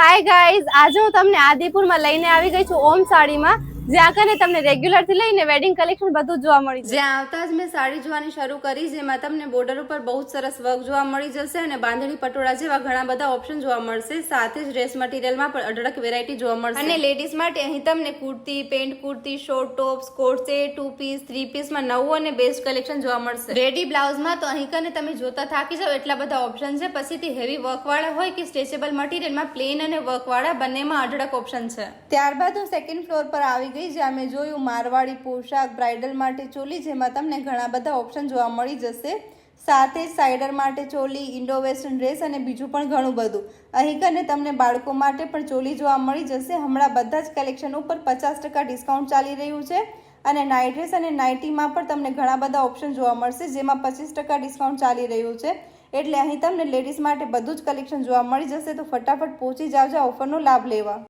Hi guys, આજે હું તમને આદિપુરમાં લઈને આવી ગઈ છું ઓમ સાડીમાં, જ્યાં કને તમને રેગ્યુલર થી લઈને વેડિંગ કલેક્શન બધું જોવા મળી જશે। જ્યાં આવતા જ મેં સાડી જોવાની શરૂ કરી, જેમાં તમને બોર્ડર ઉપર બહુ સરસ વર્ક જોવા મળી જશે અને બાંધણી પટોળા જેવા ઘણા બધા ઓપ્શન જોવા મળશે। સાથે જ ડ્રેસ મટીરિયલમાં પણ અઢળક વેરાયટી જોવા મળશે અને લેડીઝ માટે અહીં તમને kurti, pant kurti, short tops, coat set, 2 piece, 3 પીસમાં નવું અને બેસ્ટ કલેક્શન જોવા મળશે। રેડી બ્લાઉઝમાં તો અહીં કને તમે જોતા થાકી જાવ એટલા બધા ઓપ્શન છે। પછીથી હેવી વર્ક વાળા હોય કે સ્ટ્રેચેબલ મટીરિયલમાં પ્લેન અને વર્ક વાળા બંનેમાં અઢળક ઓપ્શન છે। ત્યારબાદ હું સેકન્ડ ફ્લોર પર આવી ગઈ, જ્યાં મેં જોયું મારવાડી પોશાક, બ્રાઇડલ માટે ચોલી, જેમાં તમને ઘણા બધા ઓપ્શન જોવા મળી જશે। સાથે જ સાઇડર માટે ચોલી, ઇન્ડો વેસ્ટર્ન ડ્રેસ અને બીજું પણ ઘણું બધું। અહીં કને તમને બાળકો માટે પણ ચોલી જોવા મળી જશે। હમણાં બધા જ કલેક્શન ઉપર 50% ડિસ્કાઉન્ટ ચાલી રહ્યું છે અને નાઇટ ડ્રેસ અને નાઇટીમાં પણ તમને ઘણા બધા ઓપ્શન જોવા મળશે, જેમાં 25% ડિસ્કાઉન્ટ ચાલી રહ્યું છે। એટલે અહીં તમને લેડીઝ માટે બધું જ કલેક્શન જોવા મળી જશે। તો ફટાફટ પહોંચી જાવજો ઓફરનો લાભ લેવા।